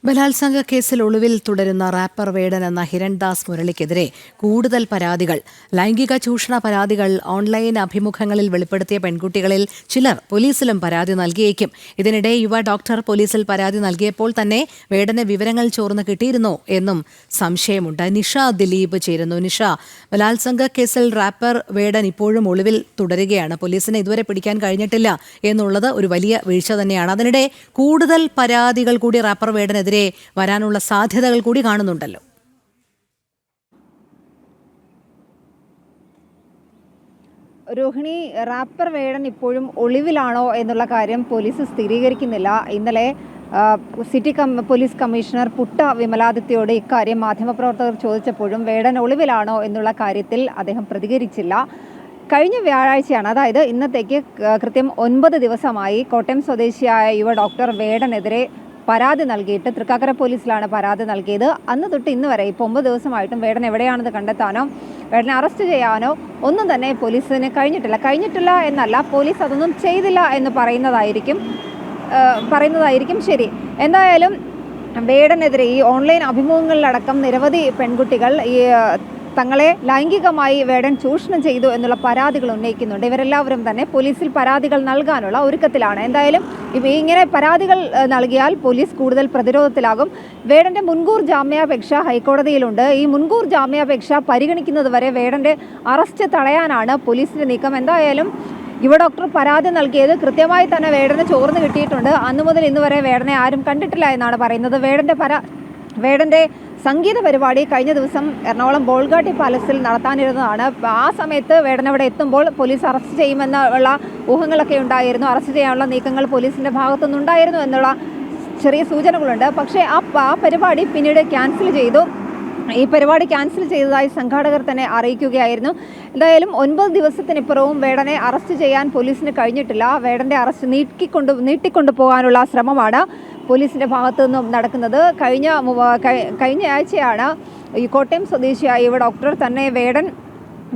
ബലാത്സംഗ കേസിൽ ഒളിവിൽ തുടരുന്ന റാപ്പർ വേടൻ എന്ന ഹിരൺദാസ് മുരളിക്കെതിരെ കൂടുതൽ പരാതികൾ. ലൈംഗിക ചൂഷണ പരാതികൾ ഓൺലൈൻ അഭിമുഖങ്ങളിൽ വെളിപ്പെടുത്തിയ പെൺകുട്ടികളിൽ ചിലർ പോലീസിലും പരാതി നൽകിയേക്കും. ഇതിനിടെ യുവ ഡോക്ടർ പോലീസിൽ പരാതി നൽകിയപ്പോൾ തന്നെ വേടന് വിവരങ്ങൾ ചോർന്ന് കിട്ടിയിരുന്നോ എന്നും സംശയമുണ്ട്. നിഷ ദിലീപ് ചേരുന്നു. നിഷ, ബലാത്സംഗ കേസിൽ റാപ്പർ വേടൻ ഇപ്പോഴും ഒളിവിൽ തുടരുകയാണ്. പോലീസിനെ ഇതുവരെ പിടിക്കാൻ കഴിഞ്ഞിട്ടില്ല എന്നുള്ളത് ഒരു വലിയ വീഴ്ച തന്നെയാണ്. അതിനിടെ കൂടുതൽ പരാതികൾ കൂടി റാപ്പർ വേടനെതിരെ വരാനുള്ള സാധ്യതകൾ കൂടി കാണുന്നുണ്ടല്ലോ. രോഹിണി, റാപ്പർ വേടൻ ഇപ്പോഴും ഒളിവിലാണോ എന്നുള്ള കാര്യം പോലീസ് സ്ഥിരീകരിക്കുന്നില്ല. ഇന്നലെ പോലീസ് കമ്മീഷണർ പുട്ട വിമലാദിത്യയോട് ഇക്കാര്യം മാധ്യമപ്രവർത്തകർ ചോദിച്ചപ്പോഴും വേടൻ ഒളിവിലാണോ എന്നുള്ള കാര്യത്തിൽ അദ്ദേഹം പ്രതികരിച്ചില്ല. കഴിഞ്ഞ വ്യാഴാഴ്ചയാണ്, അതായത് ഇന്നത്തേക്ക് കൃത്യം 9 ദിവസമായി കോട്ടയം സ്വദേശിയായ യുവ ഡോക്ടർ വേടനെതിരെ പരാതി നൽകിയിട്ട് തൃക്കാക്കര പോലീസിലാണ് പരാതി നൽകിയത്. അന്ന് തൊട്ട് ഇന്ന് വരെ ഇപ്പോൾ 9 ദിവസമായിട്ടും വേടൻ എവിടെയാണെന്ന് കണ്ടെത്താനോ വേടനെ അറസ്റ്റ് ചെയ്യാനോ ഒന്നും തന്നെ പോലീസിന് കഴിഞ്ഞിട്ടില്ല എന്നല്ല, പോലീസ് അതൊന്നും ചെയ്തില്ല എന്ന് പറയുന്നതായിരിക്കും ശരി. എന്തായാലും വേടനെതിരെ ഈ ഓൺലൈൻ അഭിമുഖങ്ങളിലടക്കം നിരവധി പെൺകുട്ടികൾ തങ്ങളെ ലൈംഗികമായി വേടൻ ചൂഷണം ചെയ്തു എന്നുള്ള പരാതികൾ ഉന്നയിക്കുന്നുണ്ട്. ഇവരെല്ലാവരും തന്നെ പോലീസിൽ പരാതികൾ നൽകാനുള്ള ഒരുക്കത്തിലാണ്. എന്തായാലും ഇങ്ങനെ പരാതികൾ നൽകിയാൽ പോലീസ് കൂടുതൽ പ്രതിരോധത്തിലാകും. വേടന്റെ മുൻകൂർ ജാമ്യാപേക്ഷ ഹൈക്കോടതിയിലുണ്ട്. ഈ മുൻകൂർ ജാമ്യാപേക്ഷ പരിഗണിക്കുന്നത് വരെ വേടന്റെ അറസ്റ്റ് തടയാനാണ് പോലീസിന്റെ നീക്കം. എന്തായാലും യുവ ഡോക്ടർ പരാതി നൽകിയത് കൃത്യമായി തന്നെ വേടന് ചോർന്ന് കിട്ടിയിട്ടുണ്ട്. അന്നു മുതൽ ഇന്ന് വരെ വേടനെ ആരും കണ്ടിട്ടില്ല എന്നാണ് പറയുന്നത്. വേടന്റെ സംഗീത പരിപാടി കഴിഞ്ഞ ദിവസം എറണാകുളം ബോൾഗാട്ടി പാലസിൽ നടത്താനിരുന്നതാണ്. ആ സമയത്ത് വേടൻ അവിടെ എത്തുമ്പോൾ പോലീസ് അറസ്റ്റ് ചെയ്യുമെന്നുള്ള ഊഹങ്ങളൊക്കെ ഉണ്ടായിരുന്നു. അറസ്റ്റ് ചെയ്യാനുള്ള നീക്കങ്ങൾ പോലീസിൻ്റെ ഭാഗത്തുനിന്നുണ്ടായിരുന്നു എന്നുള്ള ചെറിയ സൂചനകളുണ്ട്. പക്ഷേ ആ പരിപാടി പിന്നീട് ക്യാൻസൽ ചെയ്തു. ഈ പരിപാടി ക്യാൻസൽ ചെയ്തതായി സംഘാടകർ തന്നെ അറിയിക്കുകയായിരുന്നു. എന്തായാലും 9 ദിവസത്തിനിപ്പുറവും വേടനെ അറസ്റ്റ് ചെയ്യാൻ പോലീസിന് കഴിഞ്ഞിട്ടില്ല. വേടന്റെ അറസ്റ്റ് നീട്ടിക്കൊണ്ടു പോകാനുള്ള ശ്രമമാണ് പോലീസിന്റെ ഭാഗത്തു നിന്നും നടക്കുന്നത്. കഴിഞ്ഞ ആഴ്ചയാണ് ഈ കോട്ടയം സ്വദേശിയായ യുവ ഡോക്ടർ തന്നെ വേടൻ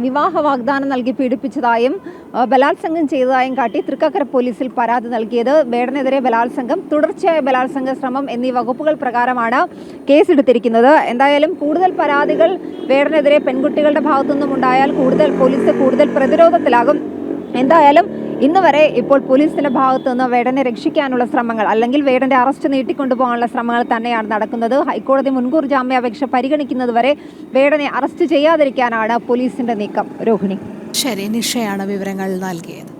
വിവാഹ വാഗ്ദാനം നൽകി പീഡിപ്പിച്ചതായും ബലാത്സംഗം ചെയ്തതായും കാട്ടി തൃക്കാക്കര പോലീസിൽ പരാതി നൽകിയത്. വേടനെതിരെ ബലാത്സംഗം, തുടർച്ചയായ ബലാത്സംഗ ശ്രമം എന്നീ വകുപ്പുകൾ പ്രകാരമാണ് കേസെടുത്തിരിക്കുന്നത്. എന്തായാലും കൂടുതൽ പരാതികൾ വേടനെതിരെ പെൺകുട്ടികളുടെ ഭാഗത്തുനിന്നും ഉണ്ടായാൽ പോലീസ് കൂടുതൽ പ്രതിരോധത്തിലാകും. എന്തായാലും ഇന്ന് വരെ ഇപ്പോൾ പോലീസിന്റെ ഭാഗത്തു നിന്ന് വേടനെ രക്ഷിക്കാനുള്ള ശ്രമങ്ങൾ, അല്ലെങ്കിൽ വേടന്റെ അറസ്റ്റ് നീട്ടിക്കൊണ്ടുപോകാനുള്ള ശ്രമങ്ങൾ തന്നെയാണ് നടക്കുന്നത്. ഹൈക്കോടതി മുൻകൂർ ജാമ്യാപേക്ഷ പരിഗണിക്കുന്നത് വരെ വേടനെ അറസ്റ്റ് ചെയ്യാതിരിക്കാനാണ് പോലീസിന്റെ നീക്കം. രോഹിണി, ശരി, നിഷയാണ് വിവരങ്ങൾ നൽകിയത്.